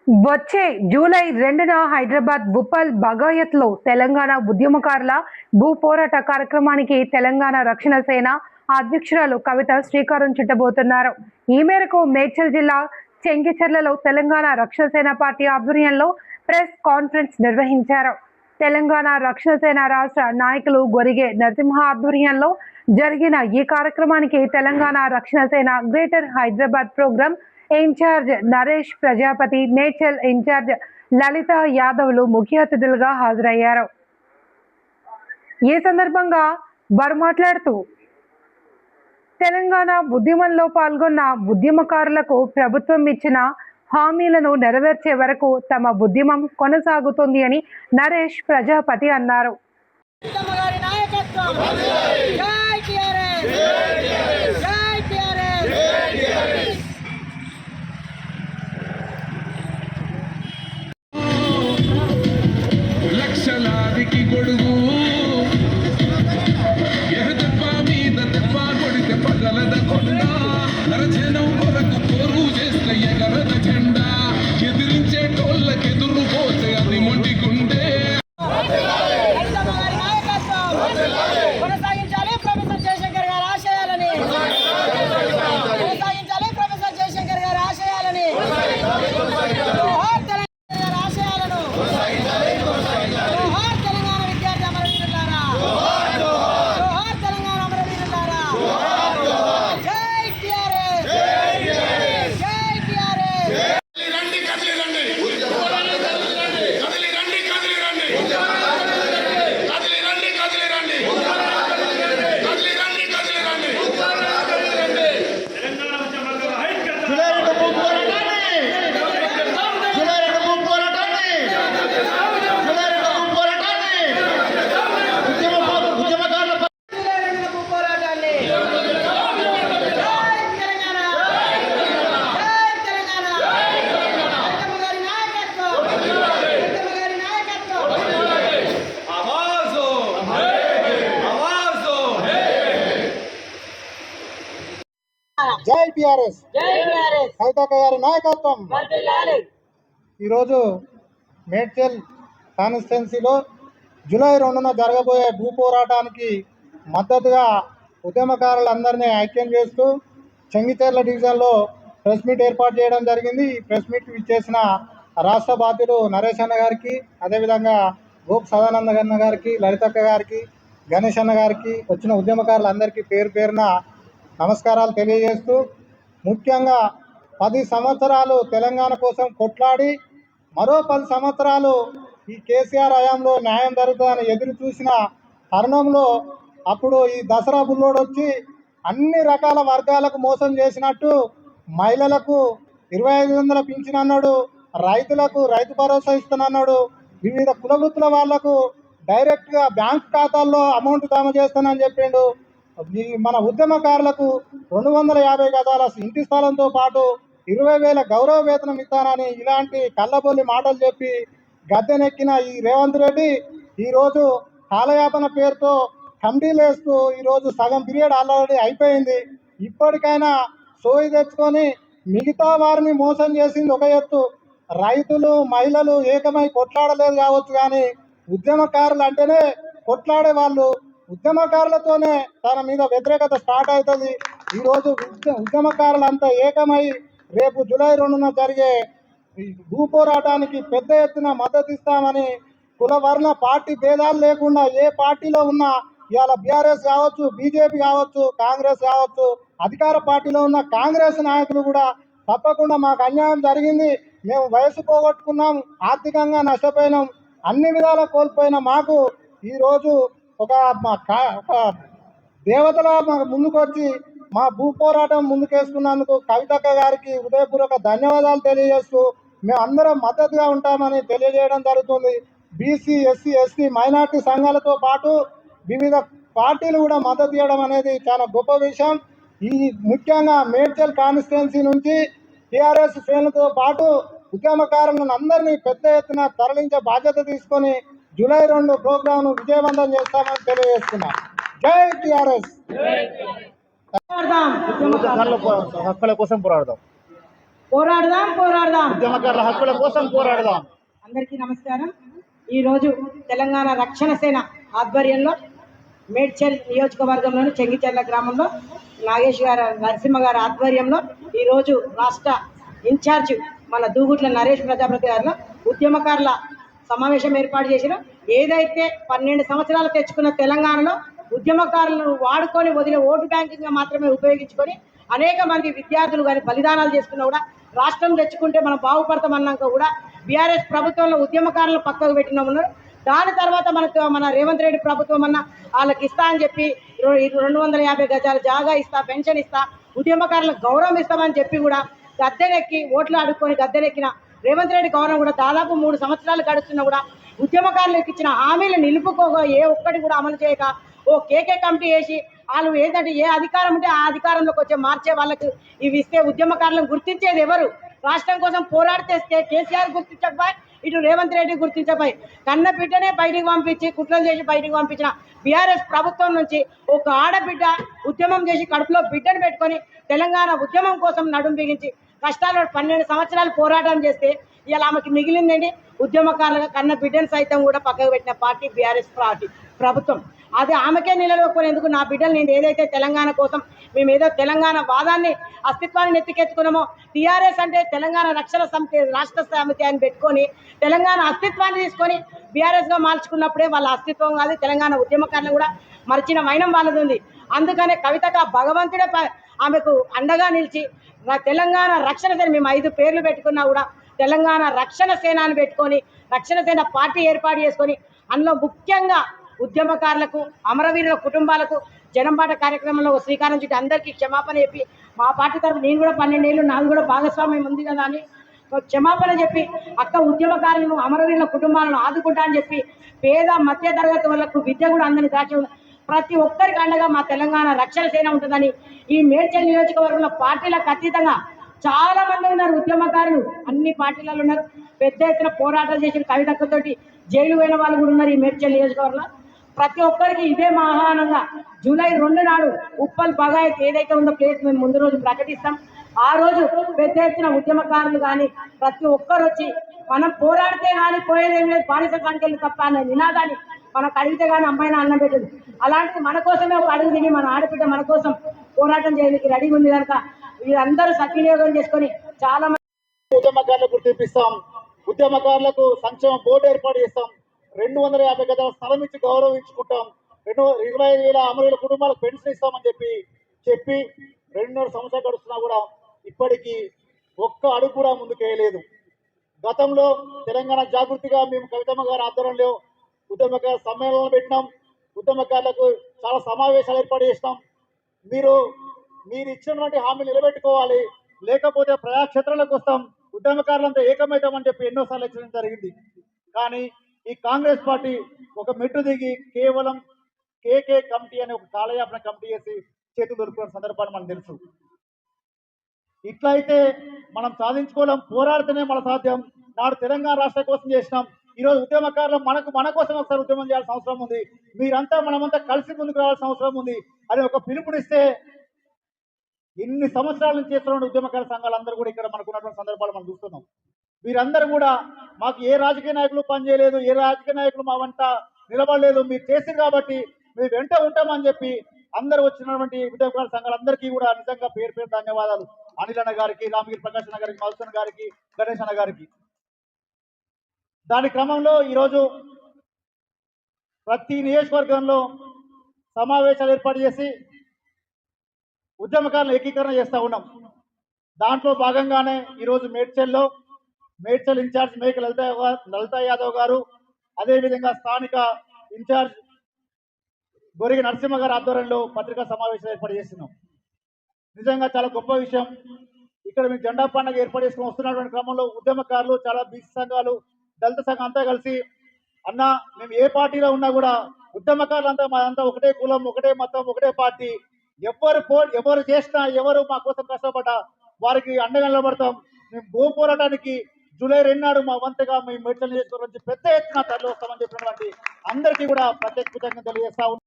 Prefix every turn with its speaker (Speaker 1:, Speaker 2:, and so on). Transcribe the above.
Speaker 1: వచ్చే జూలై 2న హైదరాబాద్ భూపాల్ బగాయత్లో తెలంగాణ ఉద్యమకారుల భూ పోరాట కార్యక్రమానికి తెలంగాణ రక్షణ సేన అధ్యక్షురాలు కవిత శ్రీకారం చుట్టబోతున్నారు. ఈ మేరకు మేడ్చల్ జిల్లా చెంగిచెర్లలో తెలంగాణ రక్షణ సేన పార్టీ ఆధ్వర్యంలో ప్రెస్ కాన్ఫరెన్స్ నిర్వహించారు. తెలంగాణ రక్షణ సేన రాష్ట్ర నాయకులు గొరిగే నరసింహ ఆధ్వర్యంలో జరిగిన ఈ కార్యక్రమానికి Telangana Rakshana Sena greater Hyderabad program incharge Naresh Prajapati, Medchal incharge Lalitha యాదవ్లు ముఖ్య అతిథులుగా హాజరయ్యారు. ఈ సందర్భంగా వారు మాట్లాడుతూ తెలంగాణ ఉద్యమంలో పాల్గొన్న ఉద్యమకారులకు ప్రభుత్వం ఇచ్చిన హామీలను నెరవేర్చే వరకు తమ ఉద్యమం కొనసాగుతుంది అని నరేష్ ప్రజాపతి అన్నారు.
Speaker 2: లక్షలాదికి గొడుగు ఎహదెబ్బ మీద దెబ్బ కొడితే పగలద కొండ నరజనం కొరకు కోరు చేస్తే ఎగరద జెండా ఎదిరించే టోళ్ళకెదురు పోతే అది మొండి గుండె.
Speaker 3: కొనసాగించాలి ప్రొఫెసర్ జయశంకర్ గారి ఆశయాలని, కొనసాగించాలి ప్రొఫెసర్ జయశంకర్ గారి ఆశయాలని, ఆశయాలను తెలంగాణ విద్యార్థి అమరవీరులారా, తెలంగాణ అమరవీరులారా, జై టిఆర్ఎస్, జై టిఆర్ఎస్.
Speaker 2: రండి కదిలి రండి, కదిలి రండి, కదిలి రండి, కదిలి రండి, కదిలి రండి, కదిలి రండి, కదిలి రండి.
Speaker 4: జై టిఆర్ఎస్, కవితక్క గారి నాయకత్వం. ఈరోజు మేడ్చల్ కాన్స్టిట్యున్సీలో జూలై 2న జరగబోయే భూ పోరాటానికి మద్దతుగా ఉద్యమకారులందరినీ ఐక్యం చేస్తూ చెంగిచెర్ల డివిజన్లో ప్రెస్ మీట్ ఏర్పాటు చేయడం జరిగింది. ఈ ప్రెస్ మీట్ ఇచ్చేసిన రాష్ట్ర బాధ్యులు నరేష్ అన్న గారికి, అదేవిధంగా గోప్ సదానంద అన్న గారికి, లలితక్క గారికి, గణేష్ అన్న గారికి, వచ్చిన ఉద్యమకారులందరికీ పేరు పేరున నమస్కారాలు తెలియజేస్తూ, ముఖ్యంగా 10 సంవత్సరాలు తెలంగాణ కోసం కొట్లాడి మరో 10 సంవత్సరాలు ఈ కేసీఆర్ హయాంలో న్యాయం జరుగుతుందని ఎదురు చూసిన తరుణంలో అప్పుడు ఈ దసరా బుల్లోడు వచ్చి అన్ని రకాల వర్గాలకు మోసం చేసినట్టు మహిళలకు 2500 పింఛన్ అన్నాడు, రైతులకు రైతు భరోసా ఇస్తానన్నాడు, వివిధ కులవృత్తుల వాళ్లకు డైరెక్ట్గా బ్యాంక్ ఖాతాల్లో అమౌంట్ జమ చేస్తానని చెప్పిండు. మన ఉద్యమకారులకు 250 గజాల ఇంటి స్థలంతో పాటు 20,000 గౌరవ వేతనం ఇస్తానని ఇలాంటి కళ్ళబొల్లి మాటలు చెప్పి గద్దెనెక్కిన ఈ రేవంత్ రెడ్డి ఈరోజు కాలయాపన పేరుతో కమిటీలు వేస్తూ ఈరోజు సగం పీరియడ్ ఆల్రెడీ అయిపోయింది. ఇప్పటికైనా సోయి తెచ్చుకొని మిగతా వారిని మోసం చేసింది ఒక ఎత్తు, రైతులు మహిళలు ఏకమై కొట్లాడలేదు కావచ్చు, కానీ ఉద్యమకారులు అంటేనే కొట్లాడే వాళ్ళు, ఉద్యమకారులతోనే తన మీద వ్యతిరేకత స్టార్ట్ అవుతుంది. ఈరోజు ఉద్యమకారులంతా ఏకమై రేపు జూలై 2న జరిగే భూ పోరాటానికి పెద్ద ఎత్తున మద్దతు ఇస్తామని కుల వర్ణ పార్టీ భేదాలు లేకుండా ఏ పార్టీలో ఉన్నా, ఇవాళ బీఆర్ఎస్ కావచ్చు, బీజేపీ కావచ్చు, కాంగ్రెస్ కావచ్చు, అధికార పార్టీలో ఉన్న కాంగ్రెస్ నాయకులు కూడా తప్పకుండా మాకు అన్యాయం జరిగింది, మేము వయసు పోగొట్టుకున్నాం, ఆర్థికంగా నష్టపోయినాం, అన్ని విధాలా కోల్పోయిన మాకు ఈరోజు ఒక దేవతల ముందుకు వచ్చి మా భూ పోరాటం ముందుకేసుకున్నందుకు కవితక్క గారికి హృదయపూర్వక ధన్యవాదాలు తెలియజేస్తూ మేము అందరం మద్దతుగా ఉంటామని తెలియజేయడం జరుగుతుంది. బీసీ, ఎస్సీ, ఎస్టీ, మైనార్టీ సంఘాలతో పాటు వివిధ పార్టీలు కూడా మద్దతు ఇవ్వడం అనేది చాలా గొప్ప విషయం. ఈ ముఖ్యంగా మేడ్చల్ కాన్స్టిట్యున్సీ నుంచి టీఆర్ఎస్ శ్రేణులతో పాటు ఉద్యమకారులను అందరినీ పెద్ద ఎత్తున తరలించే బాధ్యత తీసుకొని జూలై 2 ప్రోగ్రాంను విజయవంతం చేస్తామని తెలియజేస్తున్నాం. జై టిఆర్ఎస్. హక్కుల కోసం పోరాడదాం.
Speaker 3: పోరాడదాం పోరాడదాం.
Speaker 4: ఉద్యమకారుల హక్కుల కోసం పోరాడదాం.
Speaker 3: అందరికీ నమస్కారం. ఈరోజు తెలంగాణ రక్షణ సేన ఆధ్వర్యంలో మేడ్చల్ నియోజకవర్గంలోని చెంగిచెర్ల గ్రామంలో నాగేష్ గారు నరసింహ గారి ఆధ్వర్యంలో ఈరోజు రాష్ట్ర ఇన్ఛార్జ్ మన దూగుట్ల నరేష్ ప్రజాపతి గారిలో ఉద్యమకారుల సమావేశం ఏర్పాటు చేసిన. ఏదైతే 12 సంవత్సరాలు తెచ్చుకున్న తెలంగాణలో ఉద్యమకారులను వాడుకొని వదిలే ఓటు బ్యాంకింగ్గా మాత్రమే ఉపయోగించుకొని అనేక మంది విద్యార్థులు కానీ బలిదానాలు చేసుకున్నా కూడా రాష్ట్రం తెచ్చుకుంటే మనం బాగుపడతామన్నాక కూడా బీఆర్ఎస్ ప్రభుత్వంలో ఉద్యమకారులను పక్కకు పెట్టినామన్నారు. దాని తర్వాత మన రేవంత్ రెడ్డి ప్రభుత్వం అన్న వాళ్ళకి ఇస్తా అని చెప్పి 250 గజాల జాగా ఇస్తా, పెన్షన్ ఇస్తా, ఉద్యమకారులకు గౌరవం ఇస్తామని చెప్పి కూడా గద్దెనెక్కి ఓట్లు అడుక్కొని గద్దెనెక్కిన రేవంత్ రెడ్డి గౌరవం కూడా దాదాపు 3 సంవత్సరాలు గడుస్తున్నా కూడా ఉద్యమకారులకు ఇచ్చిన హామీలు నిలుపుకోగా ఏ ఒక్కటి కూడా అమలు చేయక ఓ కేకే కమిటీ వేసి వాళ్ళు ఏంటంటే ఏ అధికారం ఉంటే ఆ అధికారంలోకి వచ్చే మార్చే వాళ్ళకి ఇవి ఇస్తే ఉద్యమకారులను గుర్తించేది ఎవరు? రాష్ట్రం కోసం పోరాడితే కేసీఆర్ గుర్తించకపోయి, ఇటు రేవంత్ రెడ్డి గుర్తించకపోయి, కన్న బిడ్డనే బయటికి పంపించి కుట్రలు చేసి బయటికి పంపించిన బీఆర్ఎస్ ప్రభుత్వం నుంచి ఒక ఆడబిడ్డ ఉద్యమం చేసి కడుపులో బిడ్డను పెట్టుకొని తెలంగాణ ఉద్యమం కోసం నడుం బిగించి కష్టాలు 12 సంవత్సరాలు పోరాటం చేస్తే ఇలా ఆమెకి మిగిలిందండి ఉద్యమకారులుగా కన్న బిడ్డను సైతం కూడా పక్కకు పెట్టిన పార్టీ బీఆర్ఎస్ పార్టీ ప్రభుత్వం. అది ఆమెకే నిలదొక్కునేందుకు నా బిడ్డలు నేను ఏదైతే తెలంగాణ కోసం మేము ఏదో తెలంగాణ వాదాన్ని అస్తిత్వాన్ని నెత్తికెత్తుకున్నామో, టీఆర్ఎస్ అంటే తెలంగాణ రక్షణ సమితి రాష్ట్ర సమితి అని పెట్టుకొని తెలంగాణ అస్తిత్వాన్ని తీసుకొని బీఆర్ఎస్గా మార్చుకున్నప్పుడే వాళ్ళ అస్తిత్వం కాదు, తెలంగాణ ఉద్యమకారులు కూడా మరిచిన వైనం వాళ్ళది ఉంది. అందుకనే కవితగా భగవంతుడే ఆమెకు అండగా నిలిచి తెలంగాణ రక్షణ సేన మేము 5 పేర్లు పెట్టుకున్నా కూడా తెలంగాణ రక్షణ సేన అని పెట్టుకొని రక్షణ సేన పార్టీ ఏర్పాటు చేసుకొని అందులో ముఖ్యంగా ఉద్యమకారులకు అమరవీరుల కుటుంబాలకు జనంబాట కార్యక్రమంలో శ్రీకారం చుట్టి అందరికీ క్షమాపణ చెప్పి మా పార్టీ తరఫు నేను కూడా 12 ఏళ్ళు నాది కూడా భాగస్వామ్యం ఉంది కదా అని క్షమాపణ చెప్పి అక్క ఉద్యమకారులను అమరవీరుల కుటుంబాలను ఆదుకుంటా అని చెప్పి పేద మధ్య తరగతి వాళ్ళకు విద్య కూడా అందని దాచి ప్రతి ఒక్కరికి అండగా మా తెలంగాణ రక్షణ సేన ఉంటుందని ఈ మేడ్చల్ నియోజకవర్గంలో పార్టీలకు అతీతంగా చాలా మంది ఉన్నారు ఉద్యమకారులు, అన్ని పార్టీలలో ఉన్నారు. పెద్ద ఎత్తున పోరాటాలు చేసిన కవితక్కతోటి జైలు పోయిన వాళ్ళు కూడా ఉన్నారు ఈ మేడ్చల్ నియోజకవర్గంలో. ప్రతి ఒక్కరికి ఇదే మా ఆహ్వానంగా జూలై 2 నాడు ఉప్పల్ బగాయత్ ఏదైతే ఉందో ప్లేస్ మేము ముందు రోజు ప్రకటిస్తాం. ఆ రోజు పెద్ద ఎత్తున ఉద్యమకారులు కానీ ప్రతి ఒక్కరు వచ్చి మనం పోరాడితే కానీ పోయేదేం లేదు, బానిస సంఖ్యలు తప్ప అనే నినాదాన్ని మనకు అడిగితే కానీ అమ్మాయిన అన్నం పెట్టదు. అలాంటిది మన కోసమే ఒక అడుగు దిగి మన ఆడపిడ్డ మన కోసం పోరాటం చేయడానికి రెడీగా ఉంది కనుక వీరందరూ సద్వినియోగం చేసుకొని చాలా మంది
Speaker 4: ఉద్యమకారులకు గుర్తిపిస్తాం, ఉద్యమకారులకు సంక్షేమ బోర్డు ఏర్పాటు చేస్తాం, 250 గజాల స్థలం ఇచ్చి గౌరవించుకుంటాం, 25,000 అమరుల కుటుంబాలకు పెన్షన్ ఇస్తామని చెప్పి 2.5 సంవత్సరాలు గడుస్తున్నా కూడా ఇప్పటికీ ఒక్క అడుగు కూడా ముందుకేయలేదు. గతంలో తెలంగాణ జాగృతిగా మేము కవితమ్మ గారి ఆధ్వర్యంలో ఉద్యమకార సమ్మేళనాలు పెట్టినాం, ఉద్యమకారులకు చాలా సమావేశాలు ఏర్పాటు చేసినాం. మీరు ఇచ్చినటువంటి హామీలు నిలబెట్టుకోవాలి, లేకపోతే ప్రజాక్షేత్రాలకు వస్తాం, ఉద్యమకారులంతా ఏకమవుతామని చెప్పి ఎన్నోసార్లు హెచ్చరించడం జరిగింది. కానీ ఈ కాంగ్రెస్ పార్టీ ఒక మెట్టు దిగి కేవలం కేకే కమిటీ అనే ఒక కాలయాపన కమిటీ చేసి చేతులు దొరుకుతున్న సందర్భాన్ని మనకు తెలుసు. ఇట్లా అయితే మనం సాధించుకోవడం, పోరాడితేనే మన సాధ్యం. నాడు తెలంగాణ రాష్ట్రం కోసం చేసినాం, ఈరోజు ఉద్యమకారులు మన కోసం ఒకసారి ఉద్యమం చేయాల్సిన అవసరం ఉంది, మీరంతా మనమంతా కలిసి ముందుకు రావాల్సిన అవసరం ఉంది అని ఒక పిలుపునిస్తే ఇన్ని సంవత్సరాల నుంచి చేస్తున్న ఉద్యమకార సంఘాలందరూ కూడా ఇక్కడ మనకు ఉన్నటువంటి సందర్భాలు మనం చూస్తున్నాం. వీరందరూ కూడా మాకు ఏ రాజకీయ నాయకులు పనిచేయలేదు, ఏ రాజకీయ నాయకులు మా వంట నిలబడలేదు, మీరు చేసింది కాబట్టి మేము వెంట ఉంటామని చెప్పి అందరూ వచ్చినటువంటి ఉద్యమకార సంఘాలందరికీ కూడా నిజంగా పేరు పేరు ధన్యవాదాలు. అనిల్ అన్న గారికి, రామగిరి ప్రకాష్ అన్న గారికి, మధుసూదన్ గారికి, గణేష్ అన్న గారికి. దాని క్రమంలో ఈరోజు ప్రతి నియోజకవర్గంలో సమావేశాలు ఏర్పాటు చేసి ఉద్యమకారులను ఏకీకరణ చేస్తూ ఉన్నాం. దాంట్లో భాగంగానే ఈరోజు మేడ్చల్ ఇన్ఛార్జ్ మేక లలితా యాదవ్ గారు, అదేవిధంగా స్థానిక ఇన్ఛార్జ్ గొరిగి నరసింహ గారి ఆధ్వర్యంలో పత్రికా సమావేశాలు ఏర్పాటు చేస్తున్నాం. నిజంగా చాలా గొప్ప విషయం. ఇక్కడ మేము జెండా పండుగ ఏర్పాటు చేసుకుని వస్తున్నటువంటి క్రమంలో ఉద్యమకారులు, చాలా బీసీ సంఘాలు, దళిత సంఘం అంతా కలిసి అన్న మేము ఏ పార్టీలో ఉన్నా కూడా ఉద్యమకారులు అంతా మాదంతా ఒకటే కులం, ఒకటే మతం, ఒకటే పార్టీ, ఎవరు చేసినా ఎవరు మా కోసం కష్టపడ్డా వారికి అండగా నిలబడతాం. మేము భూ పోరాటానికి జూలై 2 నాడు మా వంతగా మేము మేడ్చల్ నియోజకవర్గం నుంచి పెద్ద ఎత్తున తరలి వస్తామని చెప్పినటువంటి అందరికీ కూడా ప్రత్యేక కృతజ్ఞతలు తెలియజేస్తా ఉన్నాం.